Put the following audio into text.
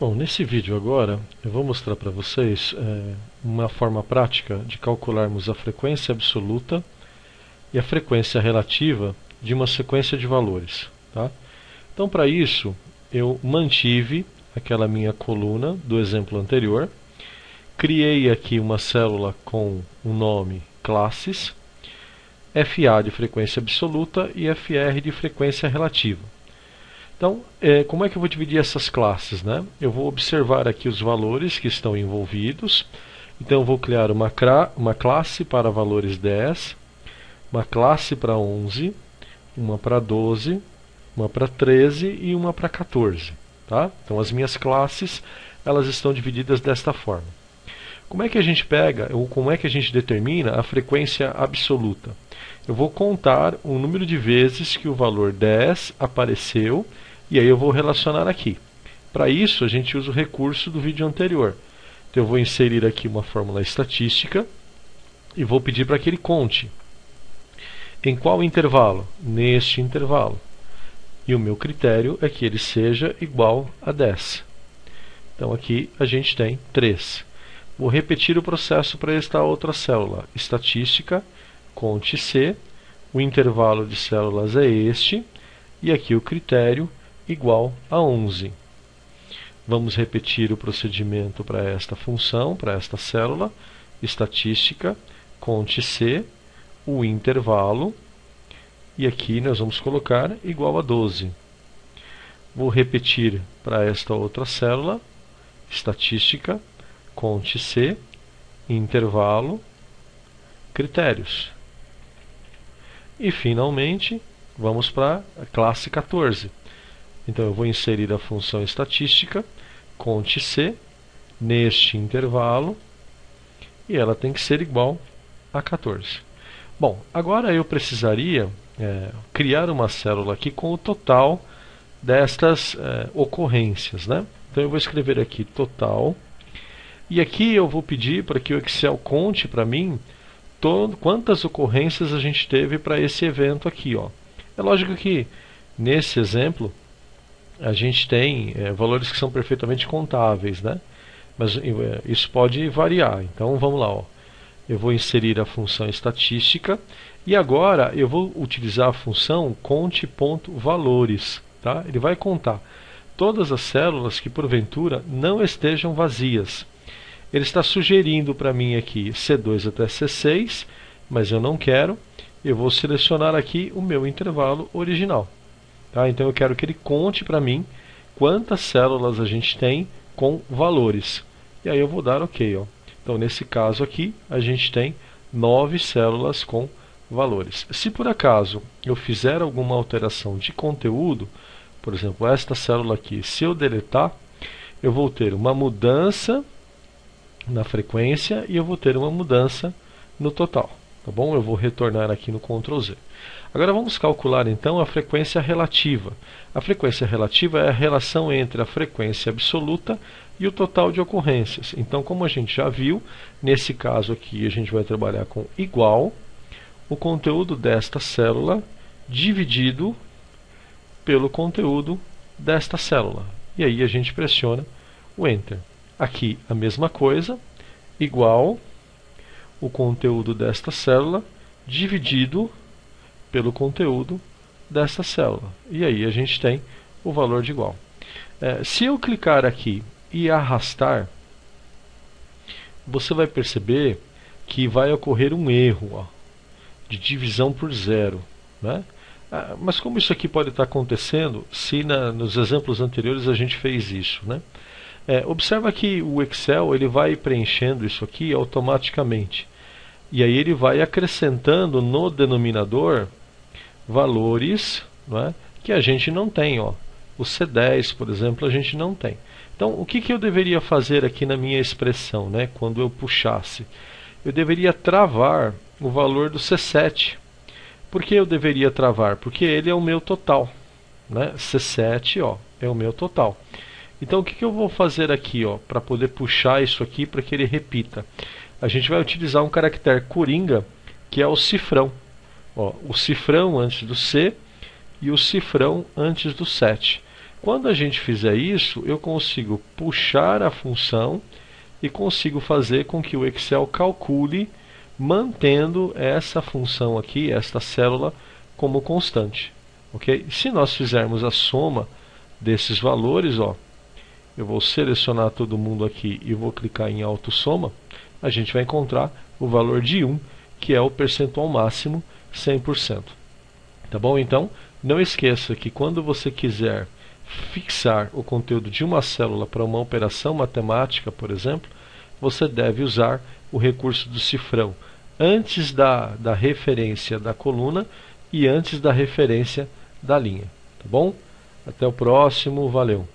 Bom, nesse vídeo agora eu vou mostrar para vocês uma forma prática de calcularmos a frequência absoluta e a frequência relativa de uma sequência de valores, tá? Então, para isso, eu mantive aquela minha coluna do exemplo anterior, criei aqui uma célula com o nome classes, FA de frequência absoluta e FR de frequência relativa. Então, como é que eu vou dividir essas classes, né? Eu vou observar aqui os valores que estão envolvidos. Então, eu vou criar uma classe para valores 10, uma classe para 11, uma para 12, uma para 13 e uma para 14. Tá? Então, as minhas classes elas estão divididas desta forma. Como é que a gente pega, ou como é que a gente determina a frequência absoluta? Eu vou contar o número de vezes que o valor 10 apareceu, e aí eu vou relacionar aqui. Para isso, a gente usa o recurso do vídeo anterior. Então, eu vou inserir aqui uma fórmula estatística e vou pedir para que ele conte. Em qual intervalo? Neste intervalo. E o meu critério é que ele seja igual a 10. Então, aqui a gente tem 3. Vou repetir o processo para esta outra célula. Estatística, conte C. O intervalo de células é este. E aqui o critério igual a 11. Vamos repetir o procedimento para esta função, para esta célula. Estatística, conte C, o intervalo, e aqui nós vamos colocar igual a 12. Vou repetir para esta outra célula. Estatística, conte C, intervalo, critérios. E finalmente, vamos para a classe 14. Então, eu vou inserir a função estatística, conte C, neste intervalo, e ela tem que ser igual a 14. Bom, agora eu precisaria criar uma célula aqui com o total destas ocorrências, né? Então, eu vou escrever aqui total, e aqui eu vou pedir para que o Excel conte para mim quantas ocorrências a gente teve para esse evento aqui, ó. É lógico que, nesse exemplo, a gente tem valores que são perfeitamente contáveis, né? Mas isso pode variar. Então, vamos lá, ó. Eu vou inserir a função estatística e agora eu vou utilizar a função conte.valores, tá? Ele vai contar todas as células que porventura não estejam vazias. Ele está sugerindo para mim aqui C2 até C6, mas eu não quero. Eu vou selecionar aqui o meu intervalo original. Tá? Então eu quero que ele conte para mim quantas células a gente tem com valores. E aí eu vou dar OK. Ó. Então nesse caso aqui a gente tem 9 células com valores. Se por acaso eu fizer alguma alteração de conteúdo, por exemplo, esta célula aqui, se eu deletar, eu vou ter uma mudança na frequência e eu vou ter uma mudança no total. Tá bom? Eu vou retornar aqui no Ctrl Z. Agora vamos calcular então a frequência relativa. A frequência relativa é a relação entre a frequência absoluta e o total de ocorrências. Então, como a gente já viu, nesse caso aqui a gente vai trabalhar com igual o conteúdo desta célula dividido pelo conteúdo desta célula. E aí a gente pressiona o Enter. Aqui a mesma coisa, igual o conteúdo desta célula dividido pelo conteúdo desta célula. E aí a gente tem o valor de igual. Se eu clicar aqui e arrastar, você vai perceber que vai ocorrer um erro, ó, de divisão por zero, né? Mas como isso aqui pode estar acontecendo se nos exemplos anteriores a gente fez isso, né? Observa que o Excel ele vai preenchendo isso aqui automaticamente. E aí ele vai acrescentando no denominador valores, né, que a gente não tem. Ó. O C10, por exemplo, a gente não tem. Então, o que eu deveria fazer aqui na minha expressão, né, quando eu puxasse? Eu deveria travar o valor do C7. Por que eu deveria travar? Porque ele é o meu total. Né? C7 ó, é o meu total. Então, o que eu vou fazer aqui para poder puxar isso aqui para que ele repita? A gente vai utilizar um caractere coringa, que é o cifrão. Ó, o cifrão antes do C e o cifrão antes do 7. Quando a gente fizer isso, eu consigo puxar a função e consigo fazer com que o Excel calcule mantendo essa função aqui, esta célula, como constante. Ok? Se nós fizermos a soma desses valores, ó, eu vou selecionar todo mundo aqui e vou clicar em autossoma, a gente vai encontrar o valor de 1, que é o percentual máximo 100%. Tá bom? Então, não esqueça que quando você quiser fixar o conteúdo de uma célula para uma operação matemática, por exemplo, você deve usar o recurso do cifrão antes da referência da coluna e antes da referência da linha. Tá bom? Até o próximo, valeu!